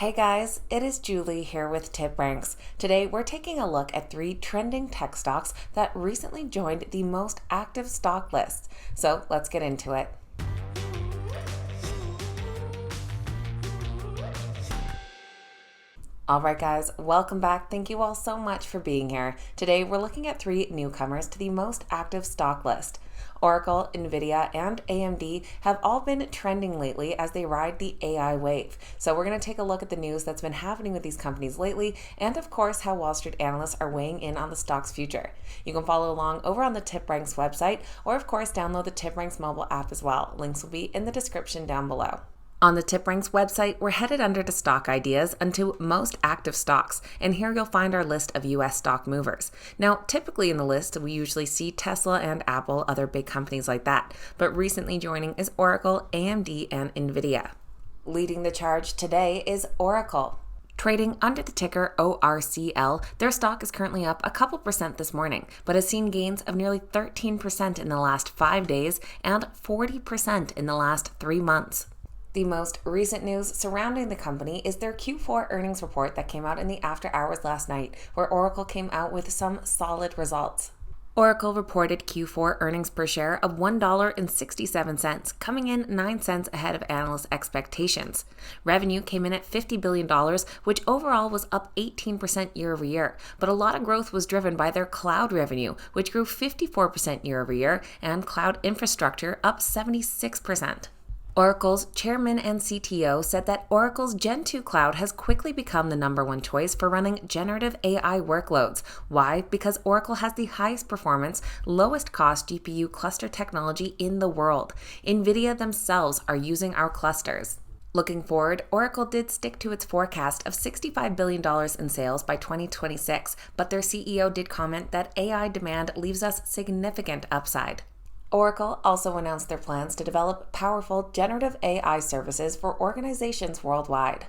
Hey guys, it is Julie here with TipRanks. Today we're taking a look at 3 trending tech stocks that recently joined the most active stock lists. So let's get into it. Alright guys, welcome back. Thank you all so much for being here. Today we're looking at 3 newcomers to the most active stock list. Oracle, Nvidia, and AMD have all been trending lately as they ride the AI wave. So we're going to take a look at the news that's been happening with these companies lately, and of course how Wall Street analysts are weighing in on the stock's future. You can follow along over on the TipRanks website, or of course download the TipRanks mobile app as well. Links will be in the description down below. On the TipRanks website, we're headed under to stock ideas unto most active stocks, and here you'll find our list of US stock movers. Now, typically in the list, we usually see Tesla and Apple, other big companies like that, but recently joining is Oracle, AMD, and Nvidia. Leading the charge today is Oracle. Trading under the ticker ORCL, their stock is currently up a couple percent this morning, but has seen gains of nearly 13% in the last 5 days and 40% in the last 3 months. The most recent news surrounding the company is their Q4 earnings report that came out in the after hours last night, where Oracle came out with some solid results. Oracle reported Q4 earnings per share of $1.67, coming in 9 cents ahead of analyst expectations. Revenue came in at $50 billion, which overall was up 18% year over year, but a lot of growth was driven by their cloud revenue, which grew 54% year over year, and cloud infrastructure up 76%. Oracle's chairman and CTO said that Oracle's Gen 2 Cloud has quickly become the #1 choice for running generative AI workloads. Why? Because Oracle has the highest performance, lowest cost GPU cluster technology in the world. Nvidia themselves are using our clusters. Looking forward, Oracle did stick to its forecast of $65 billion in sales by 2026, but their CEO did comment that AI demand leaves us significant upside. Oracle also announced their plans to develop powerful generative AI services for organizations worldwide.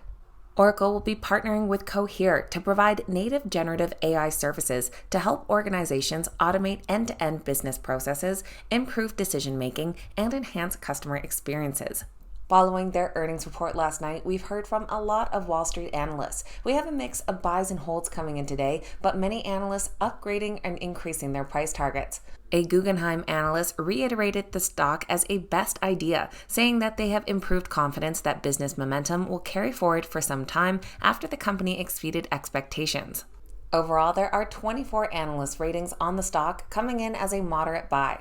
Oracle will be partnering with Cohere to provide native generative AI services to help organizations automate end-to-end business processes, improve decision-making, and enhance customer experiences. Following their earnings report last night, we've heard from a lot of Wall Street analysts. We have a mix of buys and holds coming in today, but many analysts upgrading and increasing their price targets. A Guggenheim analyst reiterated the stock as a best idea, saying that they have improved confidence that business momentum will carry forward for some time after the company exceeded expectations. Overall, there are 24 analyst ratings on the stock, coming in as a moderate buy.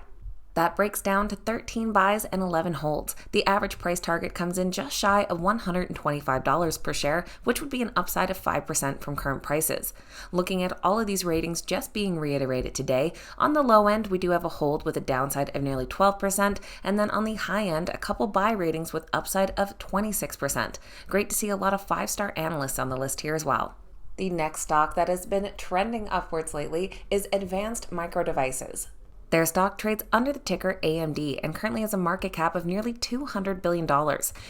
That breaks down to 13 buys and 11 holds. The average price target comes in just shy of $125 per share, which would be an upside of 5% from current prices. Looking at all of these ratings just being reiterated today, on the low end we do have a hold with a downside of nearly 12%, and then on the high end a couple buy ratings with upside of 26%. Great to see a lot of 5-star analysts on the list here as well. The next stock that has been trending upwards lately is Advanced Micro Devices. Their stock trades under the ticker AMD and currently has a market cap of nearly $200 billion.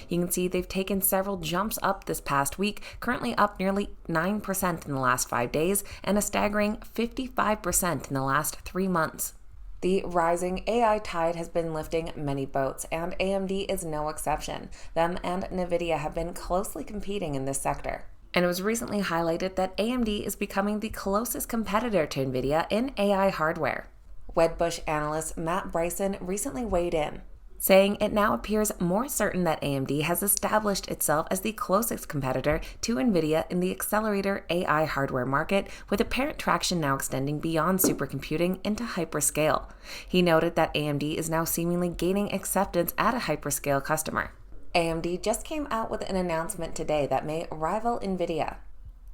You can see they've taken several jumps up this past week, currently up nearly 9% in the last 5 days and a staggering 55% in the last 3 months. The rising AI tide has been lifting many boats, and AMD is no exception. Them and Nvidia have been closely competing in this sector. And it was recently highlighted that AMD is becoming the closest competitor to Nvidia in AI hardware. Wedbush analyst Matt Bryson recently weighed in, saying it now appears more certain that AMD has established itself as the closest competitor to Nvidia in the accelerator AI hardware market, with apparent traction now extending beyond supercomputing into hyperscale. He noted that AMD is now seemingly gaining acceptance at a hyperscale customer. AMD just came out with an announcement today that may rival Nvidia.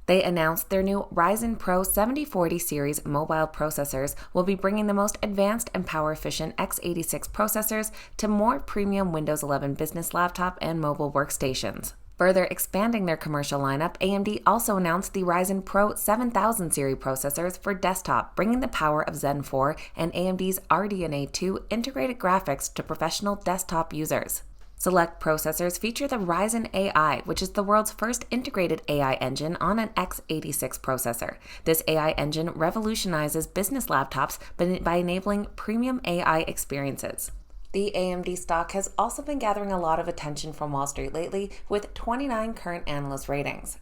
They announced their new Ryzen Pro 7040 series mobile processors will be bringing the most advanced and power-efficient x86 processors to more premium Windows 11 business laptop and mobile workstations. Further expanding their commercial lineup, AMD also announced the Ryzen Pro 7000 series processors for desktop, bringing the power of Zen 4 and AMD's RDNA 2 integrated graphics to professional desktop users. Select processors feature the Ryzen AI, which is the world's first integrated AI engine on an x86 processor. This AI engine revolutionizes business laptops by enabling premium AI experiences. The AMD stock has also been gathering a lot of attention from Wall Street lately, with 29 current analyst ratings.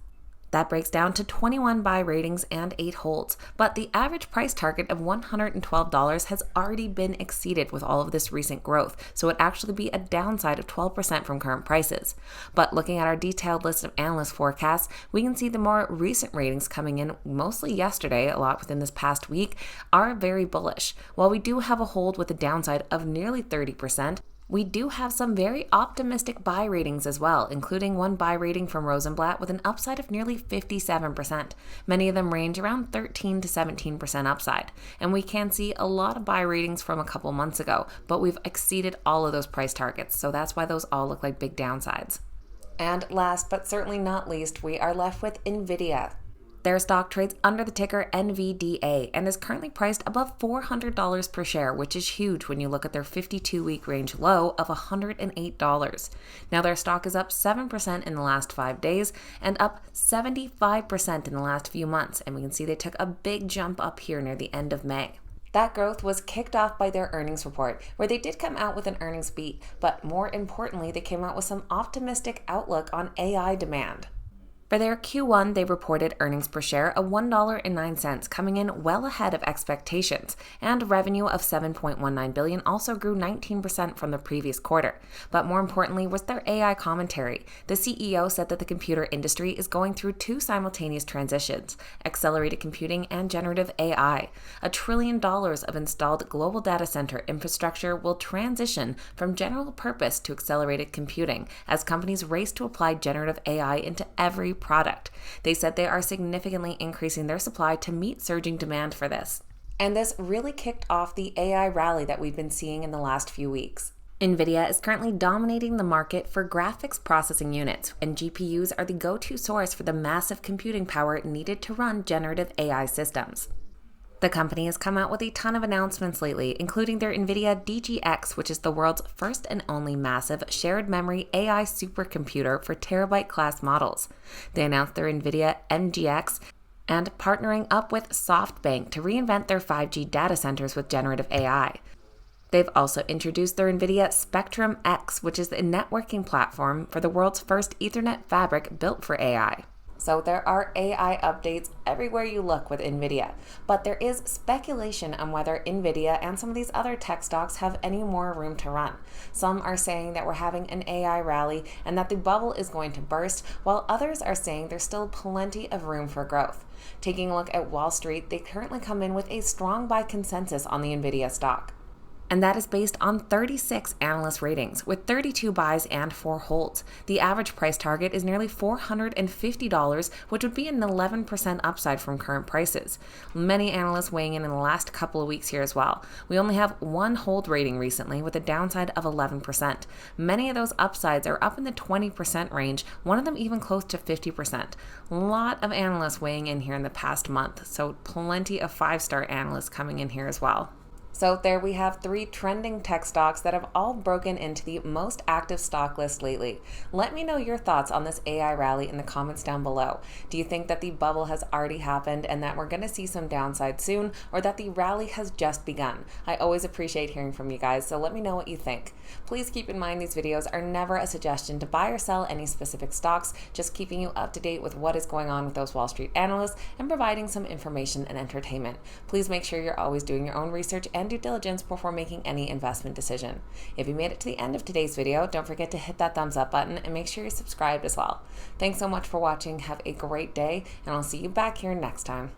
That breaks down to 21 buy ratings and 8 holds, but the average price target of $112 has already been exceeded with all of this recent growth, so it'd actually be a downside of 12% from current prices. But looking at our detailed list of analyst forecasts, we can see the more recent ratings coming in mostly yesterday, a lot within this past week, are very bullish. While we do have a hold with a downside of nearly 30%, we do have some very optimistic buy ratings as well, including one buy rating from Rosenblatt with an upside of nearly 57%. Many of them range around 13 to 17% upside. And we can see a lot of buy ratings from a couple months ago, but we've exceeded all of those price targets, so that's why those all look like big downsides. And last but certainly not least, we are left with Nvidia. Their stock trades under the ticker NVDA and is currently priced above $400 per share, which is huge when you look at their 52-week range low of $108. Now, their stock is up 7% in the last 5 days and up 75% in the last few months, and we can see they took a big jump up here near the end of May. That growth was kicked off by their earnings report, where they did come out with an earnings beat, but more importantly, they came out with some optimistic outlook on AI demand. For their Q1, they reported earnings per share of $1.09, coming in well ahead of expectations, and revenue of $7.19 billion also grew 19% from the previous quarter. But more importantly was their AI commentary. The CEO said that the computer industry is going through 2 simultaneous transitions: accelerated computing and generative AI. $1 trillion of installed global data center infrastructure will transition from general purpose to accelerated computing as companies race to apply generative AI into every product. They said they are significantly increasing their supply to meet surging demand for this. And this really kicked off the AI rally that we've been seeing in the last few weeks. Nvidia is currently dominating the market for graphics processing units, and GPUs are the go-to source for the massive computing power needed to run generative AI systems. The company has come out with a ton of announcements lately, including their Nvidia DGX, which is the world's first and only massive shared memory AI supercomputer for terabyte-class models. They announced their Nvidia MGX and partnering up with SoftBank to reinvent their 5G data centers with generative AI. They've also introduced their Nvidia Spectrum X, which is a networking platform for the world's first Ethernet fabric built for AI. So there are AI updates everywhere you look with Nvidia, but there is speculation on whether Nvidia and some of these other tech stocks have any more room to run. Some are saying that we're having an AI rally and that the bubble is going to burst, while others are saying there's still plenty of room for growth. Taking a look at Wall Street, they currently come in with a strong buy consensus on the Nvidia stock. And that is based on 36 analyst ratings, with 32 buys and 4 holds. The average price target is nearly $450, which would be an 11% upside from current prices. Many analysts weighing in the last couple of weeks here as well. We only have 1 hold rating recently, with a downside of 11%. Many of those upsides are up in the 20% range, one of them even close to 50%. A lot of analysts weighing in here in the past month, so plenty of 5-star analysts coming in here as well. So there we have 3 trending tech stocks that have all broken into the most active stock list lately. Let me know your thoughts on this AI rally in the comments down below. Do you think that the bubble has already happened and that we're going to see some downside soon, or that the rally has just begun? I always appreciate hearing from you guys, so let me know what you think. Please keep in mind these videos are never a suggestion to buy or sell any specific stocks, just keeping you up to date with what is going on with those Wall Street analysts and providing some information and entertainment. Please make sure you're always doing your own research and due diligence before making any investment decision. If you made it to the end of today's video, don't forget to hit that thumbs up button and make sure you're subscribed as well. Thanks so much for watching. Have a great day, and I'll see you back here next time.